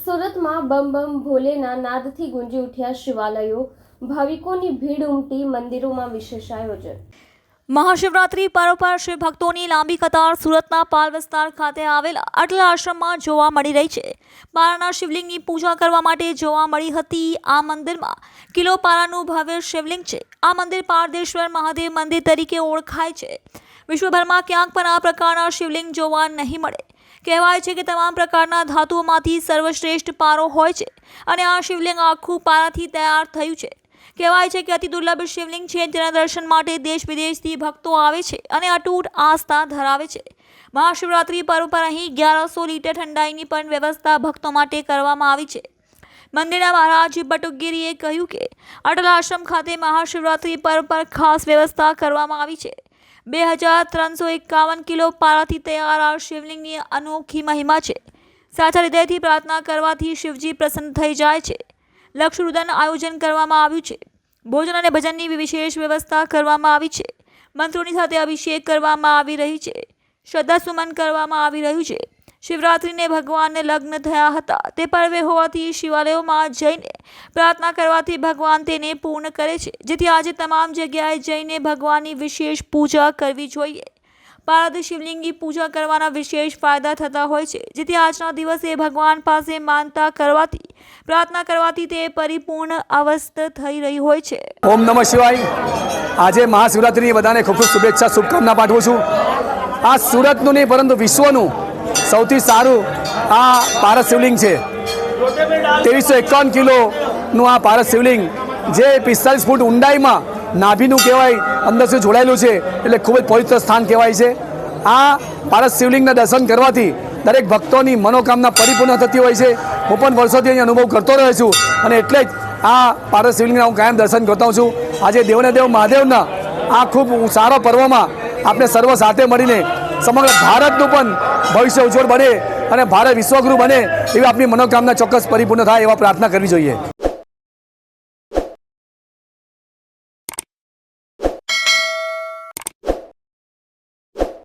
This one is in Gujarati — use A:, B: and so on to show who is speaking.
A: સુરતમાં બમ બમ ભોલેના નાદથી ગુંજી ઉઠ્યા શિવાલયો, ભાવિકોની ભીડ ઉમટી, મંદિરોમાં વિશેષ આયોજન।
B: મહાશિવરાત્રી પર્વ પર શિવ ભક્તોની લાંબી કતાર સુરતના પાલ વિસ્તાર ખાતે આવેલા અટલ આશ્રમમાં જોવા મળી રહી છે। પારાના શિવલિંગની પૂજા કરવા માટે જોવા મળી હતી। આ મંદિરમાં કિલો પારાનું ભવ્ય શિવલિંગ છે। આ મંદિર પારદેશ્વર મહાદેવ મંદિર તરીકે ઓળખાય છે। વિશ્વભરમાં ક્યાંક પણ આ પ્રકારના શિવલિંગ જોવા નહીં મળે। કહેવાય છે કે તમામ પ્રકારના ધાતુઓમાંથી સર્વશ્રેષ્ઠ પારો હોય છે અને આ શિવલિંગ આખું પારાથી તૈયાર થયું છે। કહેવાય છે કે અતિ દુર્લભ શિવલિંગ છે, જેના દર્શન માટે દેશ વિદેશથી ભક્તો આવે છે અને અતૂટ આસ્થા ધરાવે છે। મહાશિવરાત્રી પર્વ પર અહીં 1100 લીટર ઠંડાઈની પણ વ્યવસ્થા ભક્તો માટે કરવામાં આવી છે। મંદિરના મહારાજ બટુકગીરીએ કહ્યું કે અટલ આશ્રમ ખાતે મહાશિવરાત્રી પર્વ પર ખાસ વ્યવસ્થા કરવામાં આવી છે। 2351 કિલો પારાથી તૈયાર આ શિવલિંગની અનોખી મહિમા છે। સાચા હૃદયથી પ્રાર્થના કરવાથી શિવજી પ્રસન્ન થઈ જાય છે। લક્ષરુદન આયોજન કરવામાં આવ્યું છે। ભોજન અને ભજનની વિશેષ વ્યવસ્થા કરવામાં આવી છે। મંત્રોની સાથે અભિષેક કરવામાં આવી રહી છે। શ્રદ્ધાસુમન કરવામાં આવી રહ્યું છે। શિવરાત્રિને ભગવાનને લગ્ન થયા હતા તે પર્વે હોવાથી શિવાલયોમાં જઈને પ્રાર્થના કરવાથી ભગવાન તેને પૂર્ણ કરે છે, જેથી આજે તમામ જગ્યાએ જઈને ભગવાનની વિશેષ પૂજા કરવી જોઈએ। પારદ શિવલિંગની પૂજા કરવાના વિશેષ ફાયદા થતા હોય છે, જેથી આજના દિવસે ભગવાન પાસે માનતા કરવાથી પ્રાર્થના કરવાથી તે પરિપૂર્ણ અવસ્થા થઈ રહી હોય છે।
C: ઓમ નમઃ શિવાય। આજે મહાશિવરાત્રિની બધાને ખૂબ ખૂબ શુભેચ્છા, શુભકામના પાઠવું છું। આ સુરતનું નહીં પરંતુ વિશ્વનું સૌથી સારું આ પારસ શિવલિંગ છે। 2351 કિલોનું આ પારસ શિવલિંગ જે 45 ફૂટ ઊંડાઈમાં નાભીનું કહેવાય અંદર સુધી જોડાયેલું છે, એટલે ખૂબ જ પવિત્ર સ્થાન કહેવાય છે। આ પારસ શિવલિંગના દર્શન કરવાથી દરેક ભક્તોની મનોકામના પરિપૂર્ણ થતી હોય છે। હું પણ વર્ષોથી અહીં અનુભવ કરતો રહ્યો છું અને એટલે જ આ પારસ શિવલિંગના હું કાયમ દર્શન કરતો હોઉં છું। આજે દેવને દેવ મહાદેવના આ ખૂબ સારો પર્વમાં આપણે સર્વ સાથે મળીને સમગ્ર ભારતનું પણ ભવિષ્ય ઉજ્જવળ બને અને ભારત વિશ્વગુરુ બને એવી આપણી મનોકામના ચોક્કસ પરિપૂર્ણ થાય એવા પ્રાર્થના કરવી જોઈએ।